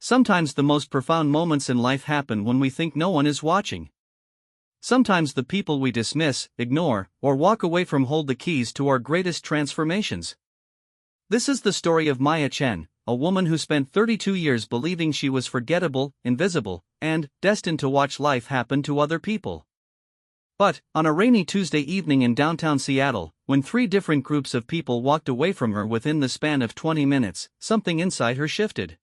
Sometimes the most profound moments in life happen when we think no one is watching. Sometimes the people we dismiss, ignore, or walk away from hold the keys to our greatest transformations. This is the story of Maya Chen, a woman who spent 32 years believing she was forgettable, invisible, and destined to watch life happen to other people. But, on a rainy Tuesday evening in downtown Seattle, when 3 different groups of people walked away from her within the span of 20 minutes, something inside her shifted.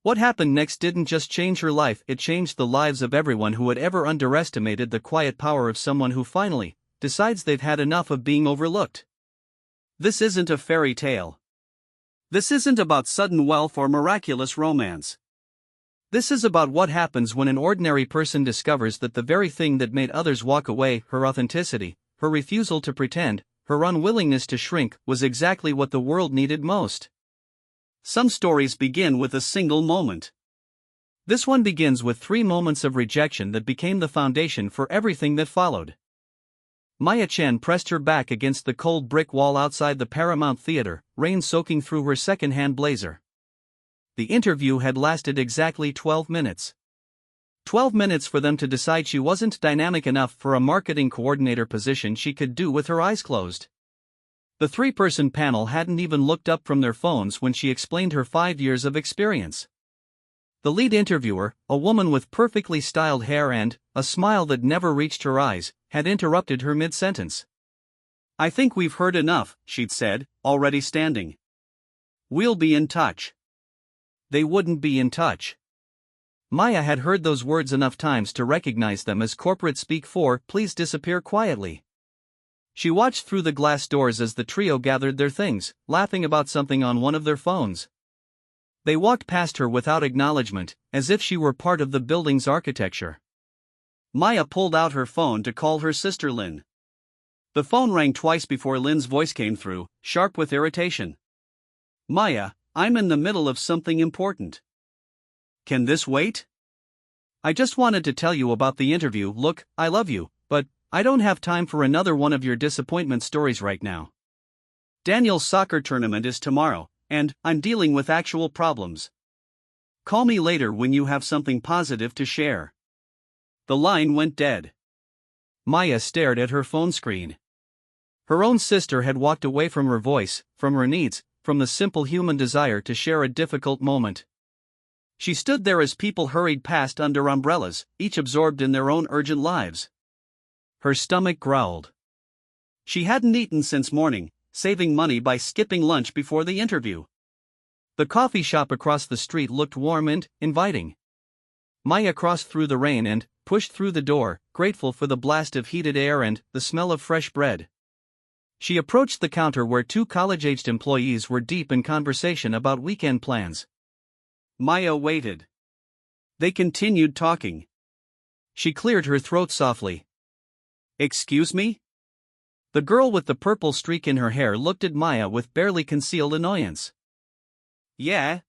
What happened next didn't just change her life, it changed the lives of everyone who had ever underestimated the quiet power of someone who finally decides they've had enough of being overlooked. This isn't a fairy tale. This isn't about sudden wealth or miraculous romance. This is about what happens when an ordinary person discovers that the very thing that made others walk away, her authenticity, her refusal to pretend, her unwillingness to shrink, was exactly what the world needed most. Some stories begin with a single moment. This one begins with 3 moments of rejection that became the foundation for everything that followed. Maya Chen pressed her back against the cold brick wall outside the Paramount Theater, rain soaking through her second-hand blazer. The interview had lasted exactly 12 minutes. 12 minutes for them to decide she wasn't dynamic enough for a marketing coordinator position she could do with her eyes closed. The 3-person panel hadn't even looked up from their phones when she explained her 5 years of experience. The lead interviewer, a woman with perfectly styled hair and a smile that never reached her eyes, had interrupted her mid-sentence. "I think we've heard enough," she'd said, already standing. "We'll be in touch." They wouldn't be in touch. Maya had heard those words enough times to recognize them as corporate speak for "please disappear quietly." She watched through the glass doors as the trio gathered their things, laughing about something on one of their phones. They walked past her without acknowledgement, as if she were part of the building's architecture. Maya pulled out her phone to call her sister Lynn. The phone rang twice before Lynn's voice came through, sharp with irritation. "Maya, I'm in the middle of something important. Can this wait? I just wanted to tell you about the interview. Look, I love you, but I don't have time for another one of your disappointment stories right now. Daniel's soccer tournament is tomorrow, and I'm dealing with actual problems. Call me later when you have something positive to share." The line went dead. Maya stared at her phone screen. Her own sister had walked away from her voice, from her needs, from the simple human desire to share a difficult moment. She stood there as people hurried past under umbrellas, each absorbed in their own urgent lives. Her stomach growled. She hadn't eaten since morning, saving money by skipping lunch before the interview. The coffee shop across the street looked warm and inviting. Maya crossed through the rain and pushed through the door, grateful for the blast of heated air and the smell of fresh bread. She approached the counter where 2 college-aged employees were deep in conversation about weekend plans. Maya waited. They continued talking. She cleared her throat softly. "Excuse me?" The girl with the purple streak in her hair looked at Maya with barely concealed annoyance. "Yeah?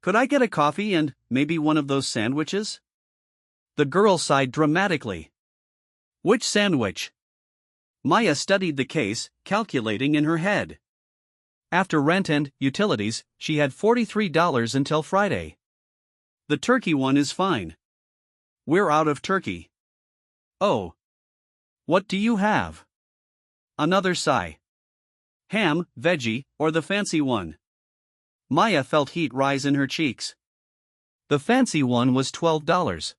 Could I get a coffee and maybe one of those sandwiches?" The girl sighed dramatically. "Which sandwich?" Maya studied the case, calculating in her head. After rent and utilities, she had $43 until Friday. "The turkey one is fine." "We're out of turkey." "Oh. What do you have?" Another sigh. "Ham, veggie, or the fancy one?" Maya felt heat rise in her cheeks. The fancy one was $12.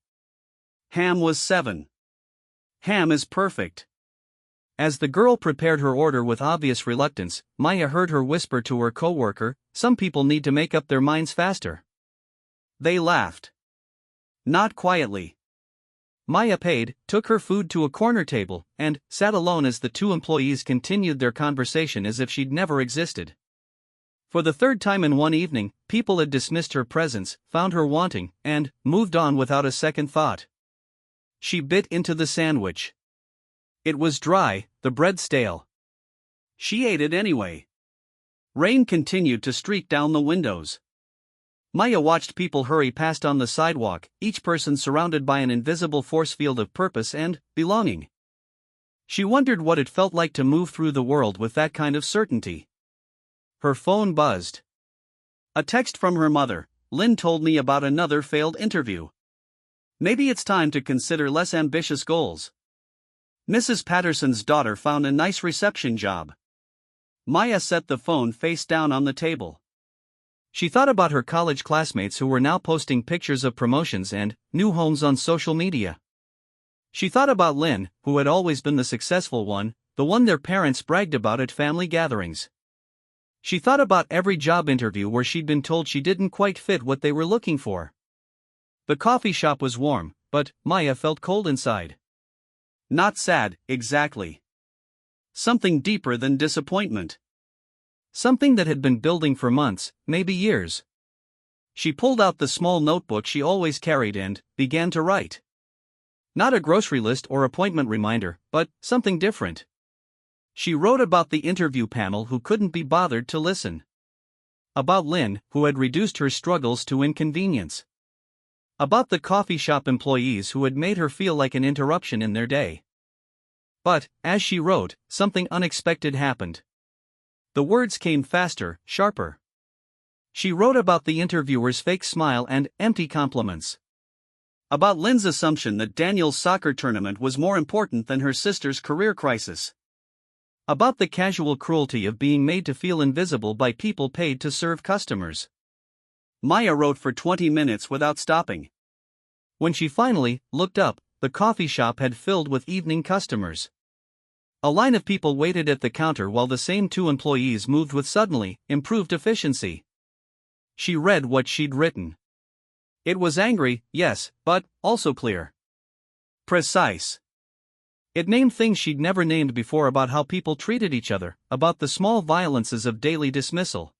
Ham was $7. Ham is perfect. As the girl prepared her order with obvious reluctance, Maya heard her whisper to her coworker, "Some people need to make up their minds faster." They laughed. Not quietly. Maya paid, took her food to a corner table, and sat alone as the 2 employees continued their conversation as if she'd never existed. For the 3rd time in one evening, people had dismissed her presence, found her wanting, and moved on without a second thought. She bit into the sandwich. It was dry, the bread stale. She ate it anyway. Rain continued to streak down the windows. Maya watched people hurry past on the sidewalk, each person surrounded by an invisible force field of purpose and belonging. She wondered what it felt like to move through the world with that kind of certainty. Her phone buzzed. A text from her mother, Lynn told me about another failed interview. Maybe it's time to consider less ambitious goals. Mrs. Patterson's daughter found a nice reception job. Maya set the phone face down on the table. She thought about her college classmates who were now posting pictures of promotions and new homes on social media. She thought about Lynn, who had always been the successful one, the one their parents bragged about at family gatherings. She thought about every job interview where she'd been told she didn't quite fit what they were looking for. The coffee shop was warm, but Maya felt cold inside. Not sad, exactly. Something deeper than disappointment. Something that had been building for months, maybe years. She pulled out the small notebook she always carried and began to write. Not a grocery list or appointment reminder, but something different. She wrote about the interview panel who couldn't be bothered to listen. About Lynn, who had reduced her struggles to inconvenience. About the coffee shop employees who had made her feel like an interruption in their day. But, as she wrote, something unexpected happened. The words came faster, sharper. She wrote about the interviewer's fake smile and empty compliments. About Lynn's assumption that Daniel's soccer tournament was more important than her sister's career crisis. About the casual cruelty of being made to feel invisible by people paid to serve customers. Maya wrote for 20 minutes without stopping. When she finally looked up, the coffee shop had filled with evening customers. A line of people waited at the counter while the same two employees moved with suddenly improved efficiency. She read what she'd written. It was angry, yes, but also clear. Precise. It named things she'd never named before about how people treated each other, about the small violences of daily dismissal.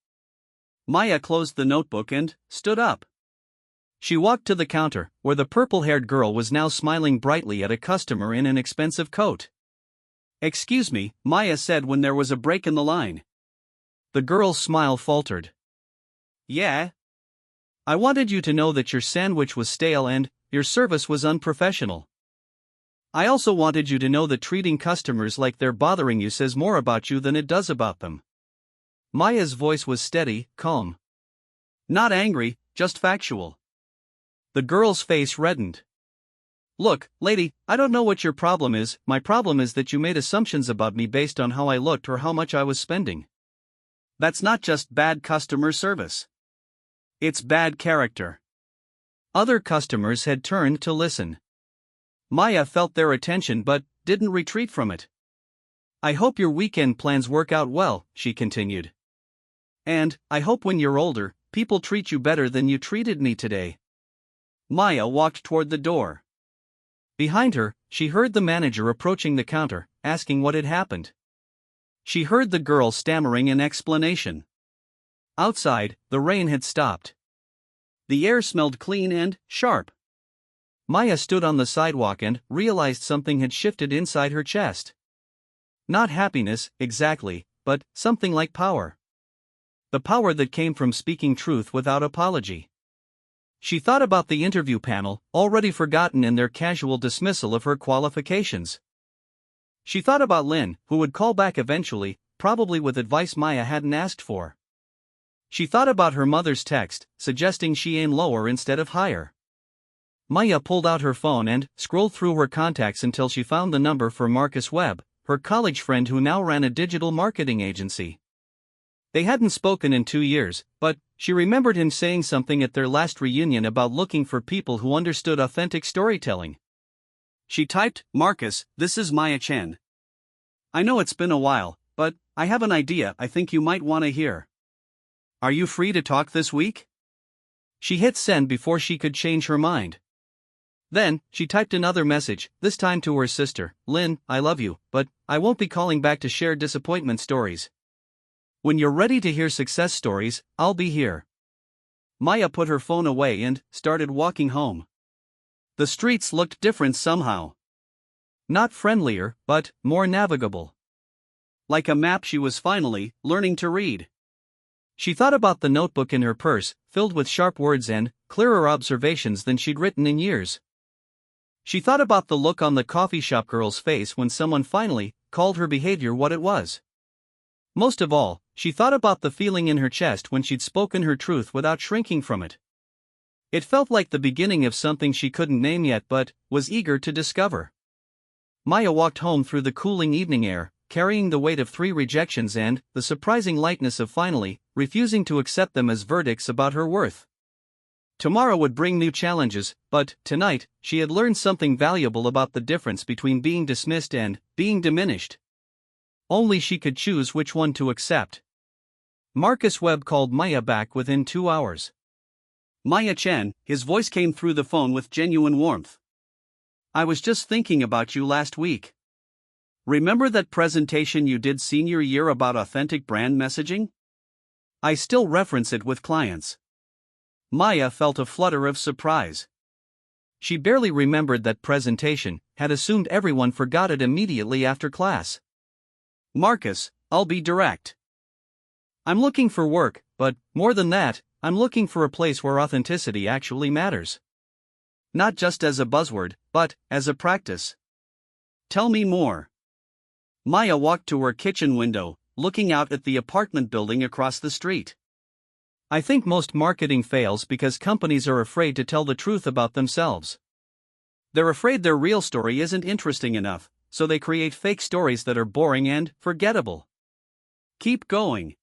Maya closed the notebook and stood up. She walked to the counter, where the purple-haired girl was now smiling brightly at a customer in an expensive coat. "Excuse me," Maya said when there was a break in the line. The girl's smile faltered. "Yeah? I wanted you to know that your sandwich was stale and your service was unprofessional. I also wanted you to know that treating customers like they're bothering you says more about you than it does about them." Maya's voice was steady, calm. Not angry, just factual. The girl's face reddened. "Look, lady, I don't know what your problem is. My problem is that you made assumptions about me based on how I looked or how much I was spending. That's not just bad customer service. It's bad character." Other customers had turned to listen. Maya felt their attention but didn't retreat from it. "I hope your weekend plans work out well," she continued. "And I hope when you're older, people treat you better than you treated me today." Maya walked toward the door. Behind her, she heard the manager approaching the counter, asking what had happened. She heard the girl stammering an explanation. Outside, the rain had stopped. The air smelled clean and sharp. Maya stood on the sidewalk and realized something had shifted inside her chest. Not happiness, exactly, but something like power. The power that came from speaking truth without apology. She thought about the interview panel, already forgotten in their casual dismissal of her qualifications. She thought about Lynn, who would call back eventually, probably with advice Maya hadn't asked for. She thought about her mother's text, suggesting she aim lower instead of higher. Maya pulled out her phone and scrolled through her contacts until she found the number for Marcus Webb, her college friend who now ran a digital marketing agency. They hadn't spoken in 2 years, but she remembered him saying something at their last reunion about looking for people who understood authentic storytelling. She typed, "Marcus, this is Maya Chen. I know it's been a while, but I have an idea I think you might want to hear. Are you free to talk this week?" She hit send before she could change her mind. Then, she typed another message, this time to her sister, "Lynn, I love you, but I won't be calling back to share disappointment stories. When you're ready to hear success stories, I'll be here." Maya put her phone away and started walking home. The streets looked different somehow. Not friendlier, but more navigable. Like a map she was finally learning to read. She thought about the notebook in her purse, filled with sharp words and clearer observations than she'd written in years. She thought about the look on the coffee shop girl's face when someone finally called her behavior what it was. Most of all, she thought about the feeling in her chest when she'd spoken her truth without shrinking from it. It felt like the beginning of something she couldn't name yet but was eager to discover. Maya walked home through the cooling evening air, carrying the weight of 3 rejections and the surprising lightness of finally refusing to accept them as verdicts about her worth. Tomorrow would bring new challenges, but tonight she had learned something valuable about the difference between being dismissed and being diminished. Only she could choose which one to accept. Marcus Webb called Maya back within 2 hours. Maya Chen, his voice came through the phone with genuine warmth. I was just thinking about you last week. Remember that presentation you did senior year about authentic brand messaging? I still reference it with clients. Maya felt a flutter of surprise. She barely remembered that presentation, had assumed everyone forgot it immediately after class. Marcus, I'll be direct. I'm looking for work, but more than that, I'm looking for a place where authenticity actually matters. Not just as a buzzword, but as a practice. Tell me more. Maya walked to her kitchen window, looking out at the apartment building across the street. I think most marketing fails because companies are afraid to tell the truth about themselves. They're afraid their real story isn't interesting enough, so they create fake stories that are boring and forgettable. Keep going.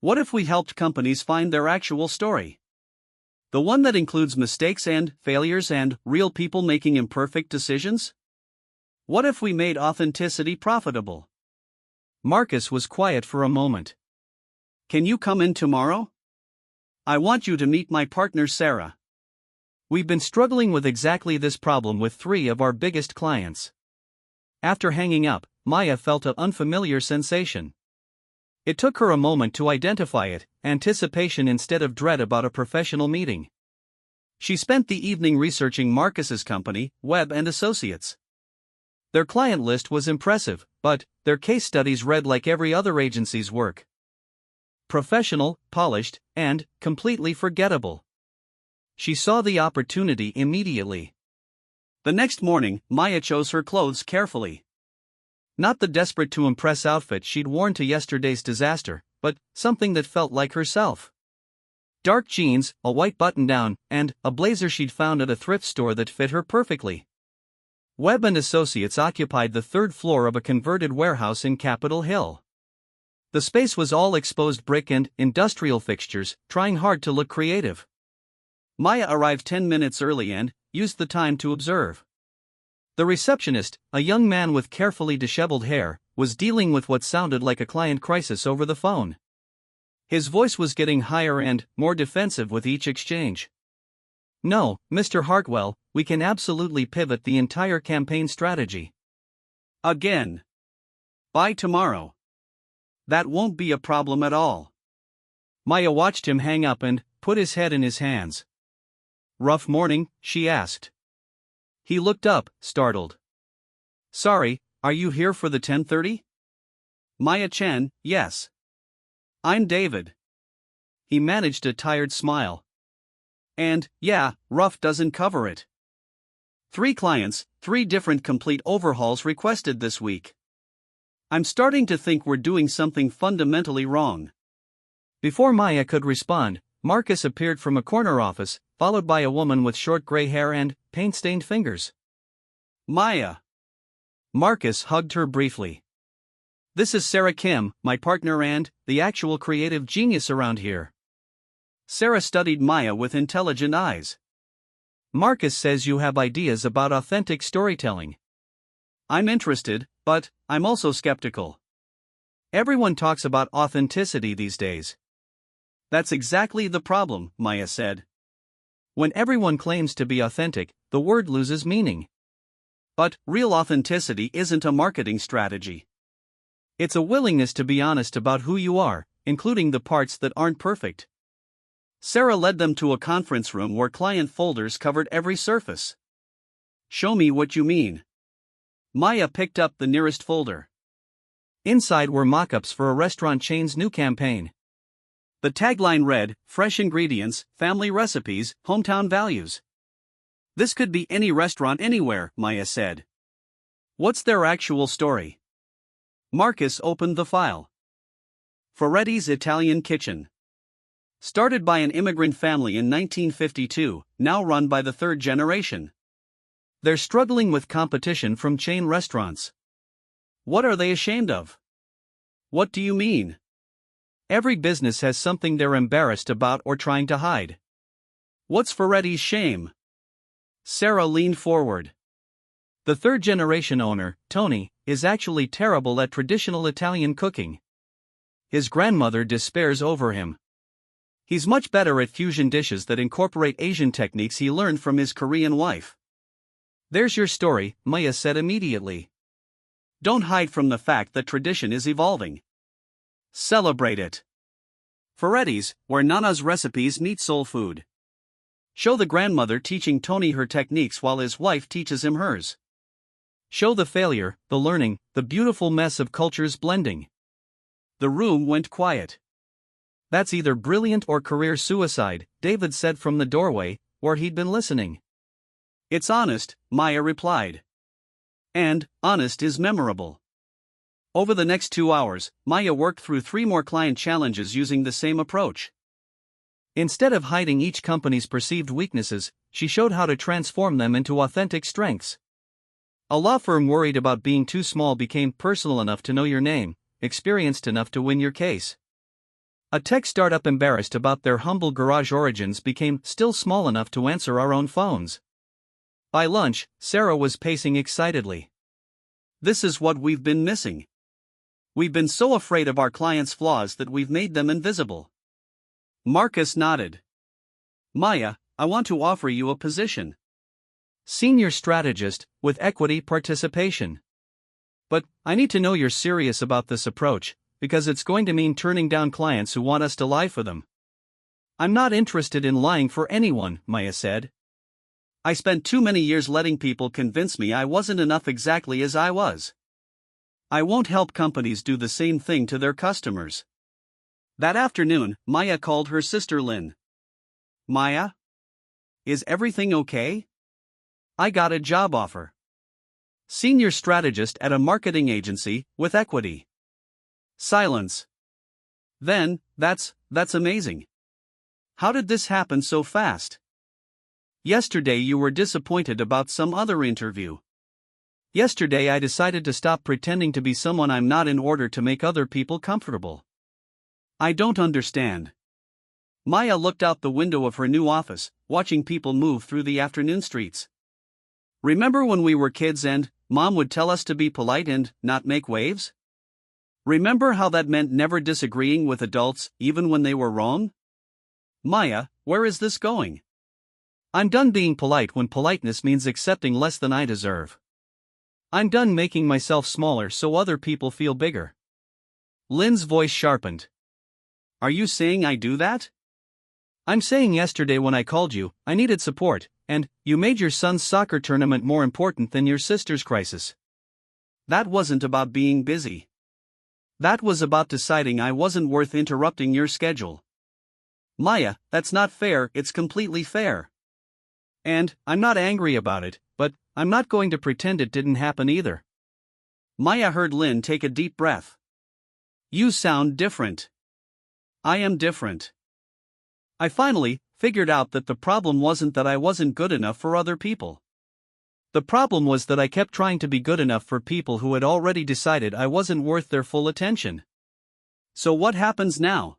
What if we helped companies find their actual story? The one that includes mistakes and failures and real people making imperfect decisions? What if we made authenticity profitable? Marcus was quiet for a moment. Can you come in tomorrow? I want you to meet my partner Sarah. We've been struggling with exactly this problem with 3 of our biggest clients. After hanging up, Maya felt an unfamiliar sensation. It took her a moment to identify it, anticipation instead of dread about a professional meeting. She spent the evening researching Marcus's company, Webb and Associates. Their client list was impressive, but their case studies read like every other agency's work. Professional, polished, and completely forgettable. She saw the opportunity immediately. The next morning, Maya chose her clothes carefully. Not the desperate to impress outfit she'd worn to yesterday's disaster, but something that felt like herself. Dark jeans, a white button-down, and a blazer she'd found at a thrift store that fit her perfectly. Webb and Associates occupied the 3rd floor of a converted warehouse in Capitol Hill. The space was all exposed brick and industrial fixtures, trying hard to look creative. Maya arrived 10 minutes early and used the time to observe. The receptionist, a young man with carefully disheveled hair, was dealing with what sounded like a client crisis over the phone. His voice was getting higher and more defensive with each exchange. No, Mr. Hartwell, we can absolutely pivot the entire campaign strategy. Again. By tomorrow. That won't be a problem at all. Maya watched him hang up and put his head in his hands. Rough morning, she asked. He looked up, startled. Sorry, are you here for the 10:30? Maya Chen, yes. I'm David. He managed a tired smile. And, yeah, rough doesn't cover it. 3 clients, 3 different complete overhauls requested this week. I'm starting to think we're doing something fundamentally wrong. Before Maya could respond, Marcus appeared from a corner office, followed by a woman with short gray hair and paint-stained fingers. Maya. Marcus hugged her briefly. This is Sarah Kim, my partner and the actual creative genius around here. Sarah studied Maya with intelligent eyes. Marcus says you have ideas about authentic storytelling. I'm interested, but I'm also skeptical. Everyone talks about authenticity these days. That's exactly the problem, Maya said. When everyone claims to be authentic, the word loses meaning. But real authenticity isn't a marketing strategy. It's a willingness to be honest about who you are, including the parts that aren't perfect. Sarah led them to a conference room where client folders covered every surface. Show me what you mean. Maya picked up the nearest folder. Inside were mock-ups for a restaurant chain's new campaign. The tagline read, "Fresh ingredients, family recipes, hometown values." This could be any restaurant anywhere, Maya said. What's their actual story? Marcus opened the file. Ferretti's Italian Kitchen. Started by an immigrant family in 1952, now run by the third generation. They're struggling with competition from chain restaurants. What are they ashamed of? What do you mean? Every business has something they're embarrassed about or trying to hide. What's Ferretti's shame? Sarah leaned forward. The third generation owner, Tony, is actually terrible at traditional Italian cooking. His grandmother despairs over him. He's much better at fusion dishes that incorporate Asian techniques he learned from his Korean wife. There's your story, Maya said immediately. Don't hide from the fact that tradition is evolving. Celebrate it. Ferretti's, where Nana's recipes meet soul food. Show the grandmother teaching Tony her techniques while his wife teaches him hers. Show the failure, the learning, the beautiful mess of cultures blending. The room went quiet. That's either brilliant or career suicide, David said from the doorway, where he'd been listening. It's honest, Maya replied. And, honest is memorable. Over the next 2 hours, Maya worked through 3 more client challenges using the same approach. Instead of hiding each company's perceived weaknesses, she showed how to transform them into authentic strengths. A law firm worried about being too small became personal enough to know your name, experienced enough to win your case. A tech startup embarrassed about their humble garage origins became still small enough to answer our own phones. By lunch, Sarah was pacing excitedly. This is what we've been missing. We've been so afraid of our clients' flaws that we've made them invisible. Marcus nodded. Maya, I want to offer you a position. Senior strategist, with equity participation. But I need to know you're serious about this approach, because it's going to mean turning down clients who want us to lie for them. I'm not interested in lying for anyone, Maya said. I spent too many years letting people convince me I wasn't enough exactly as I was. I won't help companies do the same thing to their customers. That afternoon, Maya called her sister Lynn. Maya? Is everything okay? I got a job offer. Senior strategist at a marketing agency, with equity. Silence. Then, that's amazing. How did this happen so fast? Yesterday you were disappointed about some other interview. Yesterday I decided to stop pretending to be someone I'm not in order to make other people comfortable. I don't understand. Maya looked out the window of her new office, watching people move through the afternoon streets. Remember when we were kids and Mom would tell us to be polite and not make waves? Remember how that meant never disagreeing with adults, even when they were wrong? Maya, where is this going? I'm done being polite when politeness means accepting less than I deserve. I'm done making myself smaller so other people feel bigger. Lynn's voice sharpened. Are you saying I do that? I'm saying yesterday when I called you, I needed support, and you made your son's soccer tournament more important than your sister's crisis. That wasn't about being busy. That was about deciding I wasn't worth interrupting your schedule. Maya, that's not fair, it's completely fair. And I'm not angry about it, but I'm not going to pretend it didn't happen either. Maya heard Lynn take a deep breath. You sound different. I am different. I finally figured out that the problem wasn't that I wasn't good enough for other people. The problem was that I kept trying to be good enough for people who had already decided I wasn't worth their full attention. So what happens now?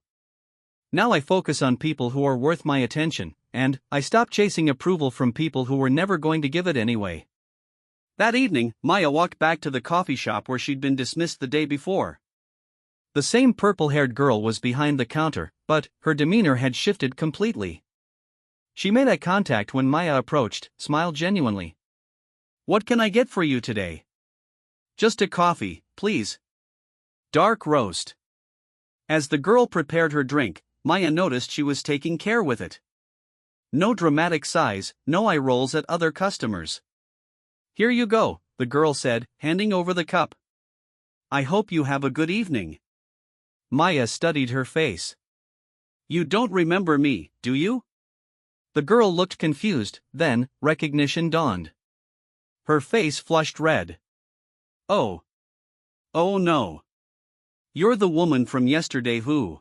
Now I focus on people who are worth my attention, and I stop chasing approval from people who were never going to give it anyway. That evening, Maya walked back to the coffee shop where she'd been dismissed the day before. The same purple-haired girl was behind the counter, but her demeanor had shifted completely. She made eye contact when Maya approached, smiled genuinely. What can I get for you today? Just a coffee, please. Dark roast. As the girl prepared her drink, Maya noticed she was taking care with it. No dramatic sighs, no eye rolls at other customers. Here you go, the girl said, handing over the cup. I hope you have a good evening. Maya studied her face. You don't remember me, do you? The girl looked confused, then recognition dawned. Her face flushed red. Oh. Oh no. You're the woman from yesterday who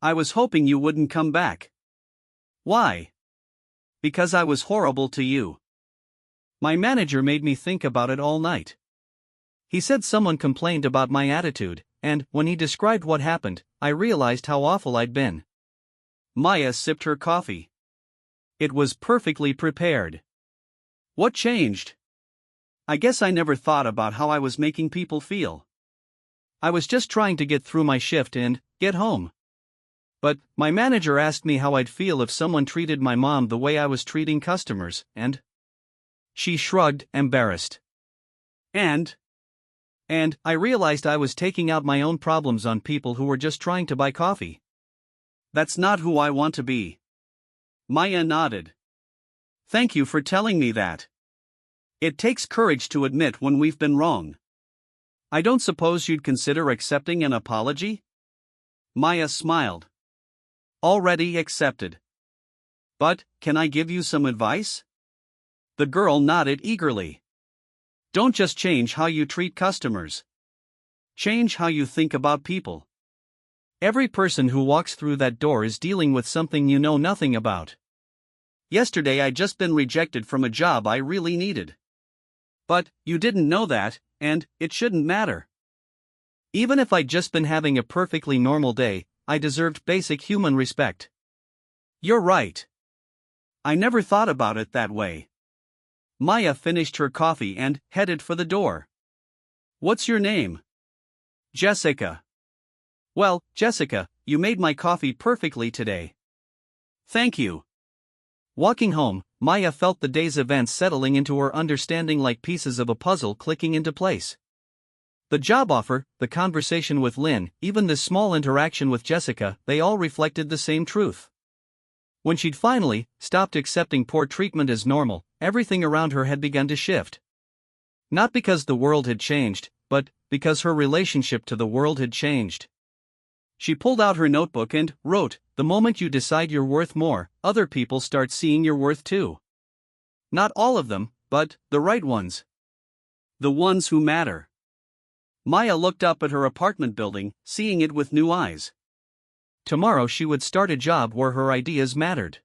I was hoping you wouldn't come back. Why? Because I was horrible to you. My manager made me think about it all night. He said someone complained about my attitude, and when he described what happened, I realized how awful I'd been. Maya sipped her coffee. It was perfectly prepared. What changed? I guess I never thought about how I was making people feel. I was just trying to get through my shift and get home. But my manager asked me how I'd feel if someone treated my mom the way I was treating customers, and she shrugged, embarrassed. And I realized I was taking out my own problems on people who were just trying to buy coffee. That's not who I want to be. Maya nodded. Thank you for telling me that. It takes courage to admit when we've been wrong. I don't suppose you'd consider accepting an apology? Maya smiled. Already accepted. But, can I give you some advice? The girl nodded eagerly. Don't just change how you treat customers. Change how you think about people. Every person who walks through that door is dealing with something you know nothing about. Yesterday I'd just been rejected from a job I really needed. But, you didn't know that, and it shouldn't matter. Even if I'd just been having a perfectly normal day, I deserved basic human respect. You're right. I never thought about it that way. Maya finished her coffee and headed for the door. What's your name? Jessica. Well, Jessica, you made my coffee perfectly today. Thank you. Walking home, Maya felt the day's events settling into her understanding like pieces of a puzzle clicking into place. The job offer, the conversation with Lynn, even this small interaction with Jessica, they all reflected the same truth. When she'd finally stopped accepting poor treatment as normal, everything around her had begun to shift. Not because the world had changed, but because her relationship to the world had changed. She pulled out her notebook and wrote, "The moment you decide you're worth more, other people start seeing your worth too. Not all of them, but the right ones. The ones who matter." Maya looked up at her apartment building, seeing it with new eyes. Tomorrow she would start a job where her ideas mattered.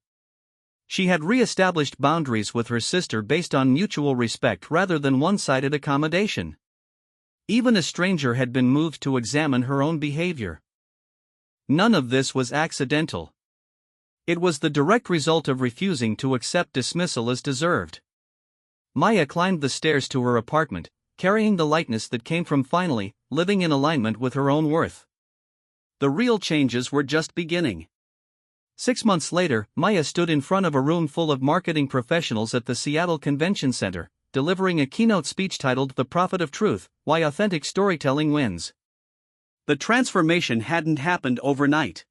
She had re-established boundaries with her sister based on mutual respect rather than one-sided accommodation. Even a stranger had been moved to examine her own behavior. None of this was accidental. It was the direct result of refusing to accept dismissal as deserved. Maya climbed the stairs to her apartment, carrying the lightness that came from finally living in alignment with her own worth. The real changes were just beginning. 6 months later, Maya stood in front of a room full of marketing professionals at the Seattle Convention Center, delivering a keynote speech titled "The Profit of Truth: Why Authentic Storytelling Wins." The transformation hadn't happened overnight.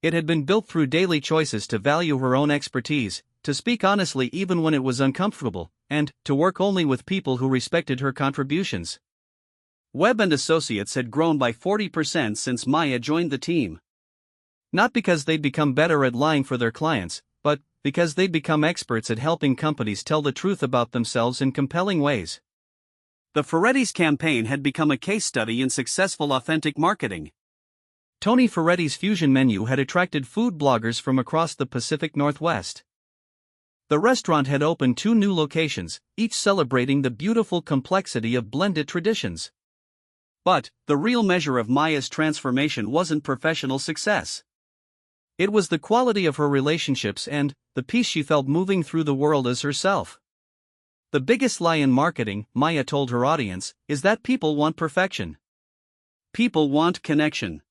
It had been built through daily choices to value her own expertise, to speak honestly even when it was uncomfortable, and to work only with people who respected her contributions. Webb and Associates had grown by 40% since Maya joined the team. Not because they'd become better at lying for their clients, but because they'd become experts at helping companies tell the truth about themselves in compelling ways. The Ferretti's campaign had become a case study in successful authentic marketing. Tony Ferretti's fusion menu had attracted food bloggers from across the Pacific Northwest. The restaurant had opened 2 new locations, each celebrating the beautiful complexity of blended traditions. But the real measure of Maya's transformation wasn't professional success. It was the quality of her relationships and the peace she felt moving through the world as herself. The biggest lie in marketing, Maya told her audience, is that people want perfection. People want connection.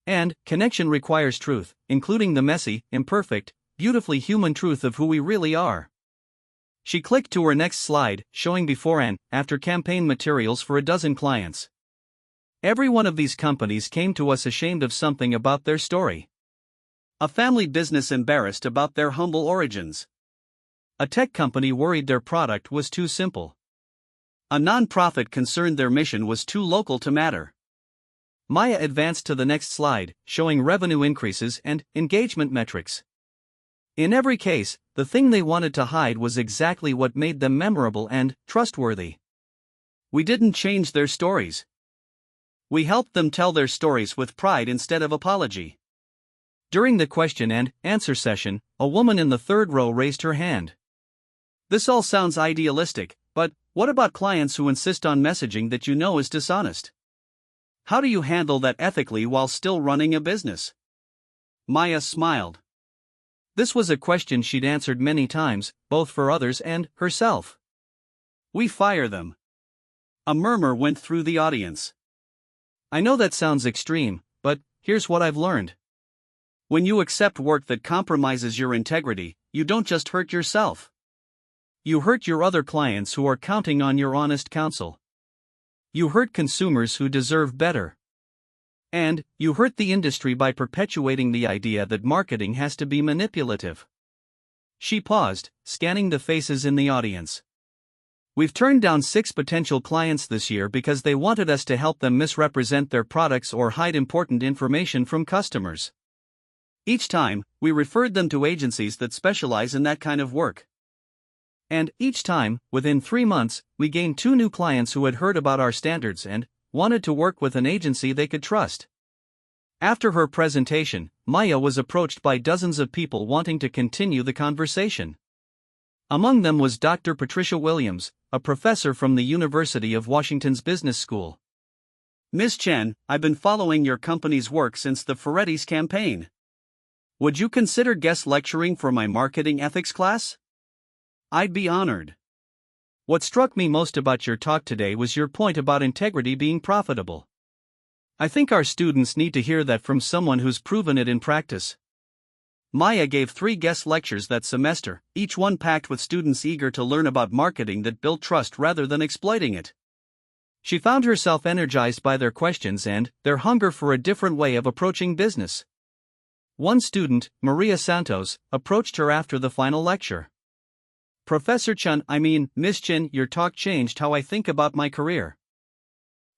And connection requires truth, including the messy, imperfect, beautifully human truth of who we really are. She clicked to her next slide, showing before and after campaign materials for a dozen clients. Every one of these companies came to us ashamed of something about their story. A family business embarrassed about their humble origins. A tech company worried their product was too simple. A non-profit concerned their mission was too local to matter. Maya advanced to the next slide, showing revenue increases and engagement metrics. In every case, the thing they wanted to hide was exactly what made them memorable and trustworthy. We didn't change their stories. We helped them tell their stories with pride instead of apology. During the question and answer session, a woman in the third row raised her hand. This all sounds idealistic, but what about clients who insist on messaging that you know is dishonest? How do you handle that ethically while still running a business? Maya smiled. This was a question she'd answered many times, both for others and herself. We fire them. A murmur went through the audience. I know that sounds extreme, but here's what I've learned. When you accept work that compromises your integrity, you don't just hurt yourself. You hurt your other clients who are counting on your honest counsel. You hurt consumers who deserve better. And you hurt the industry by perpetuating the idea that marketing has to be manipulative. She paused, scanning the faces in the audience. We've turned down 6 potential clients this year because they wanted us to help them misrepresent their products or hide important information from customers. Each time, we referred them to agencies that specialize in that kind of work. And each time, within 3 months, we gained 2 new clients who had heard about our standards and wanted to work with an agency they could trust. After her presentation, Maya was approached by dozens of people wanting to continue the conversation. Among them was Dr. Patricia Williams, a professor from the University of Washington's Business School. Ms. Chen, I've been following your company's work since the Ferretti's campaign. Would you consider guest lecturing for my marketing ethics class? I'd be honored. What struck me most about your talk today was your point about integrity being profitable. I think our students need to hear that from someone who's proven it in practice. Maya gave 3 guest lectures that semester, each one packed with students eager to learn about marketing that built trust rather than exploiting it. She found herself energized by their questions and their hunger for a different way of approaching business. One student, Maria Santos, approached her after the final lecture. Professor Chen, Miss Chen, your talk changed how I think about my career.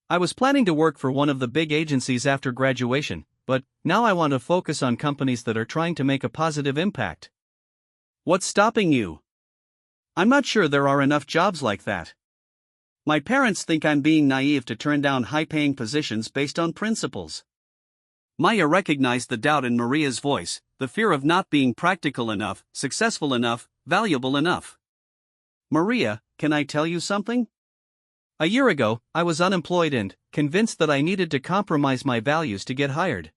I was planning to work for one of the big agencies after graduation, but now I want to focus on companies that are trying to make a positive impact. What's stopping you? I'm not sure there are enough jobs like that. My parents think I'm being naive to turn down high-paying positions based on principles. Maya recognized the doubt in Maria's voice, the fear of not being practical enough, successful enough, valuable enough. Maria, can I tell you something? A year ago, I was unemployed and convinced that I needed to compromise my values to get hired.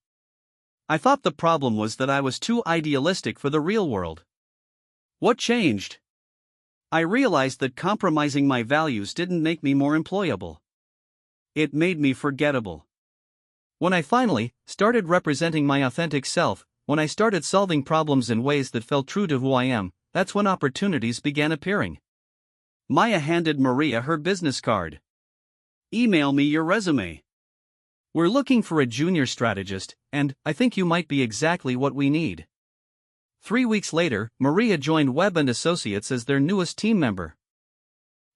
I thought the problem was that I was too idealistic for the real world. What changed? I realized that compromising my values didn't make me more employable. It made me forgettable. When I finally started representing my authentic self, when I started solving problems in ways that felt true to who I am, that's when opportunities began appearing. Maya handed Maria her business card. Email me your resume. We're looking for a junior strategist, and I think you might be exactly what we need. 3 weeks later, Maria joined Webb & Associates as their newest team member.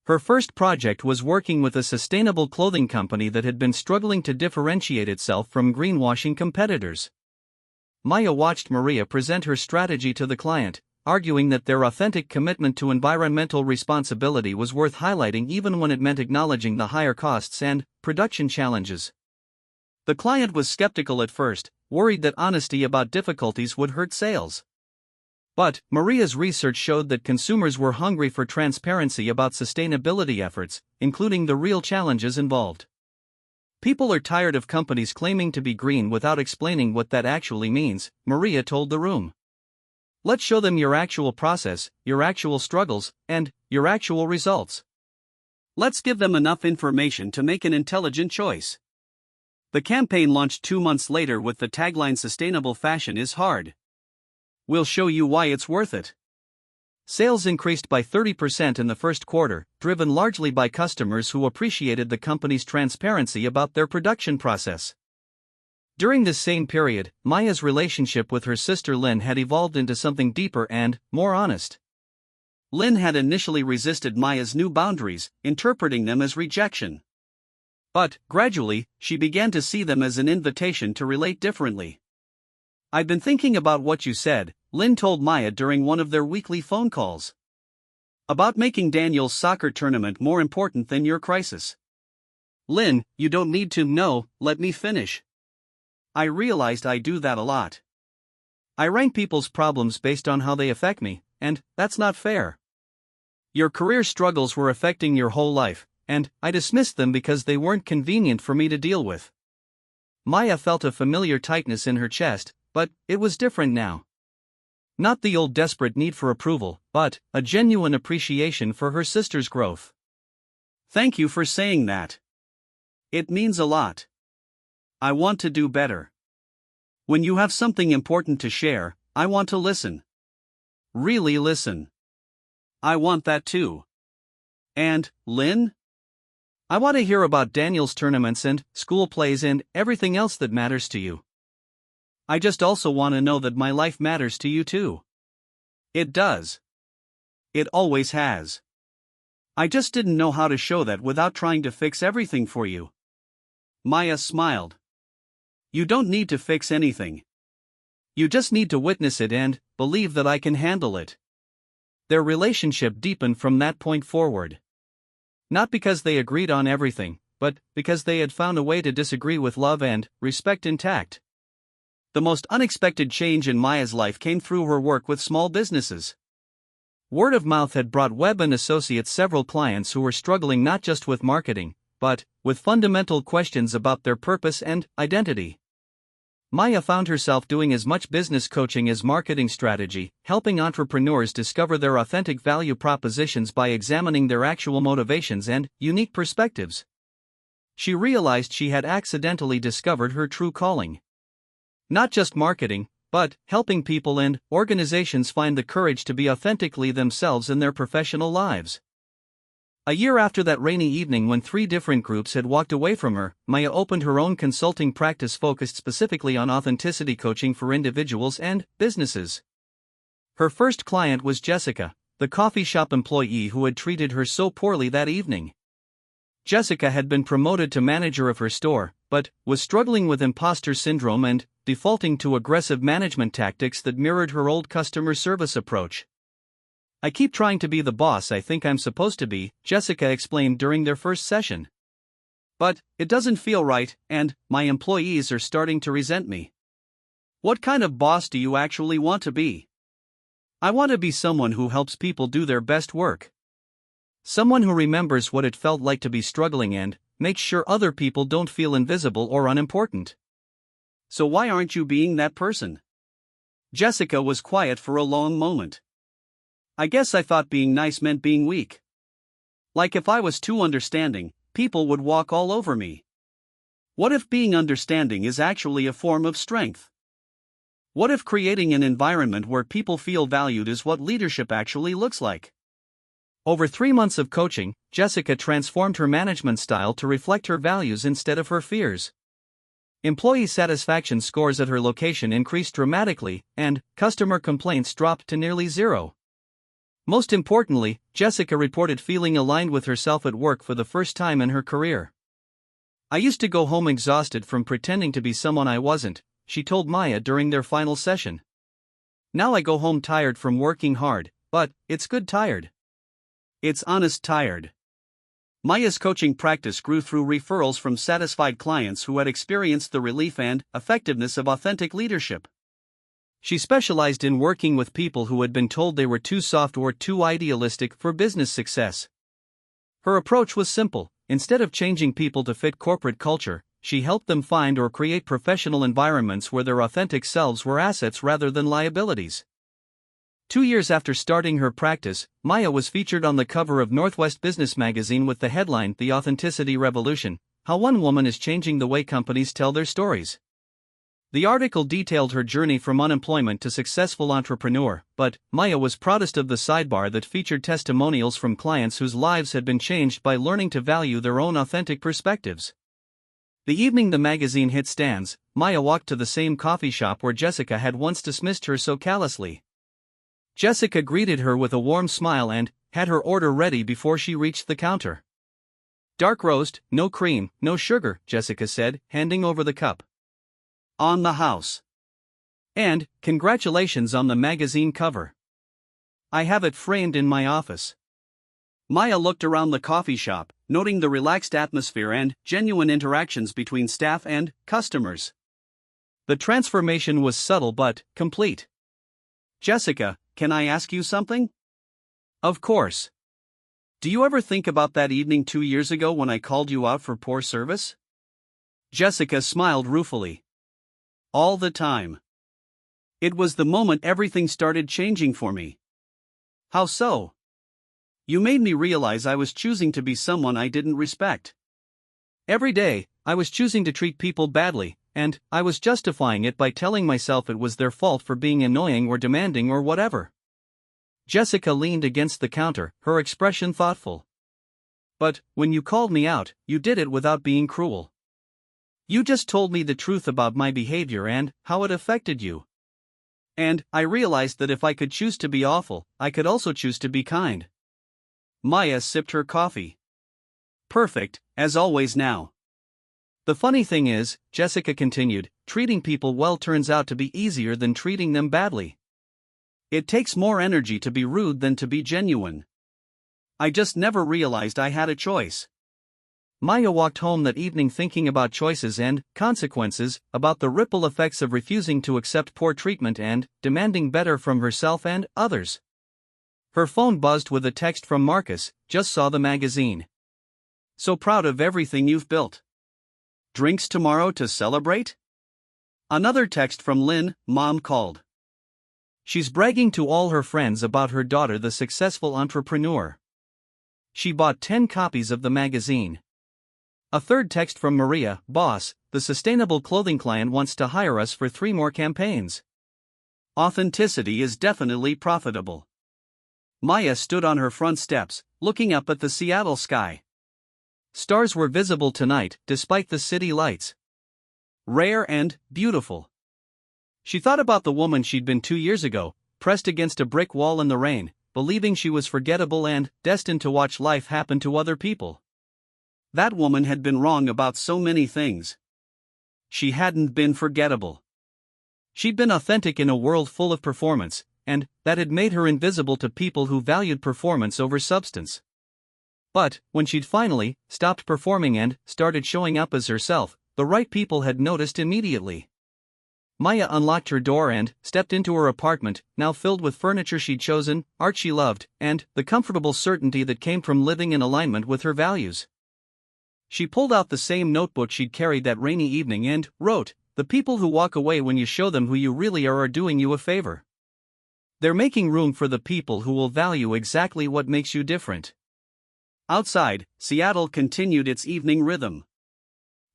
Her first project was working with a sustainable clothing company that had been struggling to differentiate itself from greenwashing competitors. Maya watched Maria present her strategy to the client, arguing that their authentic commitment to environmental responsibility was worth highlighting even when it meant acknowledging the higher costs and production challenges. The client was skeptical at first, worried that honesty about difficulties would hurt sales. But Maria's research showed that consumers were hungry for transparency about sustainability efforts, including the real challenges involved. People are tired of companies claiming to be green without explaining what that actually means, Maria told the room. Let's show them your actual process, your actual struggles, and your actual results. Let's give them enough information to make an intelligent choice. The campaign launched 2 months later with the tagline "Sustainable fashion is hard. We'll show you why it's worth it." Sales increased by 30% in the first quarter, driven largely by customers who appreciated the company's transparency about their production process. During this same period, Maya's relationship with her sister Lynn had evolved into something deeper and more honest. Lynn had initially resisted Maya's new boundaries, interpreting them as rejection. But, gradually, she began to see them as an invitation to relate differently. "I've been thinking about what you said," Lynn told Maya during one of their weekly phone calls. "About making Daniel's soccer tournament more important than your crisis." "Lynn, you don't need to know, let me finish. I realized I do that a lot. I rank people's problems based on how they affect me, and that's not fair. Your career struggles were affecting your whole life, and I dismissed them because they weren't convenient for me to deal with. Maya felt a familiar tightness in her chest, but it was different now. Not the old desperate need for approval, but a genuine appreciation for her sister's growth. Thank you for saying that. It means a lot. I want to do better. When you have something important to share, I want to listen. Really listen. I want that too. And, Lynn? I want to hear about Daniel's tournaments and school plays and everything else that matters to you. I just also want to know that my life matters to you too. It does. It always has. I just didn't know how to show that without trying to fix everything for you. Maya smiled. You don't need to fix anything. You just need to witness it and believe that I can handle it. Their relationship deepened from that point forward. Not because they agreed on everything, but because they had found a way to disagree with love and respect intact. The most unexpected change in Maya's life came through her work with small businesses. Word of mouth had brought Webb and Associates several clients who were struggling not just with marketing, but with fundamental questions about their purpose and identity. Maya found herself doing as much business coaching as marketing strategy, helping entrepreneurs discover their authentic value propositions by examining their actual motivations and unique perspectives. She realized she had accidentally discovered her true calling. Not just marketing, but helping people and organizations find the courage to be authentically themselves in their professional lives. A year after that rainy evening when 3 different groups had walked away from her, Maya opened her own consulting practice focused specifically on authenticity coaching for individuals and businesses. Her first client was Jessica, the coffee shop employee who had treated her so poorly that evening. Jessica had been promoted to manager of her store, but was struggling with imposter syndrome and defaulting to aggressive management tactics that mirrored her old customer service approach. I keep trying to be the boss I think I'm supposed to be, Jessica explained during their first session. But it doesn't feel right, and my employees are starting to resent me. What kind of boss do you actually want to be? I want to be someone who helps people do their best work. Someone who remembers what it felt like to be struggling and makes sure other people don't feel invisible or unimportant. So why aren't you being that person? Jessica was quiet for a long moment. I guess I thought being nice meant being weak. Like if I was too understanding, people would walk all over me. What if being understanding is actually a form of strength? What if creating an environment where people feel valued is what leadership actually looks like? Over 3 months of coaching, Jessica transformed her management style to reflect her values instead of her fears. Employee satisfaction scores at her location increased dramatically, and customer complaints dropped to nearly zero. Most importantly, Jessica reported feeling aligned with herself at work for the first time in her career. I used to go home exhausted from pretending to be someone I wasn't, she told Maya during their final session. Now I go home tired from working hard, but it's good tired. It's honest tired. Maya's coaching practice grew through referrals from satisfied clients who had experienced the relief and effectiveness of authentic leadership. She specialized in working with people who had been told they were too soft or too idealistic for business success. Her approach was simple: instead of changing people to fit corporate culture, she helped them find or create professional environments where their authentic selves were assets rather than liabilities. 2 years after starting her practice, Maya was featured on the cover of Northwest Business Magazine with the headline, "The Authenticity Revolution: How One Woman is Changing the Way Companies Tell Their Stories." The article detailed her journey from unemployment to successful entrepreneur, but Maya was proudest of the sidebar that featured testimonials from clients whose lives had been changed by learning to value their own authentic perspectives. The evening the magazine hit stands, Maya walked to the same coffee shop where Jessica had once dismissed her so callously. Jessica greeted her with a warm smile and had her order ready before she reached the counter. "Dark roast, no cream, no sugar," Jessica said, handing over the cup. "On the house. And congratulations on the magazine cover. I have it framed in my office." Maya looked around the coffee shop, noting the relaxed atmosphere and genuine interactions between staff and customers. The transformation was subtle but complete. Jessica, can I ask you something? Of course. Do you ever think about that evening 2 years ago when I called you out for poor service? Jessica smiled ruefully. All the time. It was the moment everything started changing for me. How so? You made me realize I was choosing to be someone I didn't respect. Every day, I was choosing to treat people badly, and I was justifying it by telling myself it was their fault for being annoying or demanding or whatever. Jessica leaned against the counter, her expression thoughtful. But, when you called me out, you did it without being cruel. You just told me the truth about my behavior and how it affected you. And I realized that if I could choose to be awful, I could also choose to be kind. Maya sipped her coffee. Perfect, as always now. The funny thing is, Jessica continued, treating people well turns out to be easier than treating them badly. It takes more energy to be rude than to be genuine. I just never realized I had a choice. Maya walked home that evening thinking about choices and consequences, about the ripple effects of refusing to accept poor treatment and demanding better from herself and others. Her phone buzzed with a text from Marcus, "Just saw the magazine. So proud of everything you've built. Drinks tomorrow to celebrate?" Another text from Lynn, "Mom called. She's bragging to all her friends about her daughter, the successful entrepreneur. She bought 10 copies of the magazine." A third text from Maria, "Boss, the sustainable clothing client wants to hire us for 3 more campaigns. Authenticity is definitely profitable." Maya stood on her front steps, looking up at the Seattle sky. Stars were visible tonight, despite the city lights. Rare and beautiful. She thought about the woman she'd been 2 years ago, pressed against a brick wall in the rain, believing she was forgettable and destined to watch life happen to other people. That woman had been wrong about so many things. She hadn't been forgettable. She'd been authentic in a world full of performance, and that had made her invisible to people who valued performance over substance. But, when she'd finally stopped performing and started showing up as herself, the right people had noticed immediately. Maya unlocked her door and stepped into her apartment, now filled with furniture she'd chosen, art she loved, and the comfortable certainty that came from living in alignment with her values. She pulled out the same notebook she'd carried that rainy evening and wrote, "The people who walk away when you show them who you really are doing you a favor. They're making room for the people who will value exactly what makes you different." Outside, Seattle continued its evening rhythm.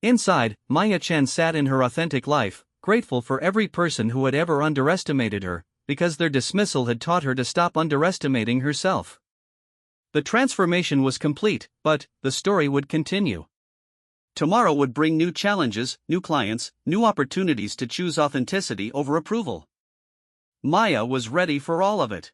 Inside, Maya Chen sat in her authentic life, grateful for every person who had ever underestimated her, because their dismissal had taught her to stop underestimating herself. The transformation was complete, but the story would continue. Tomorrow would bring new challenges, new clients, new opportunities to choose authenticity over approval. Maya was ready for all of it.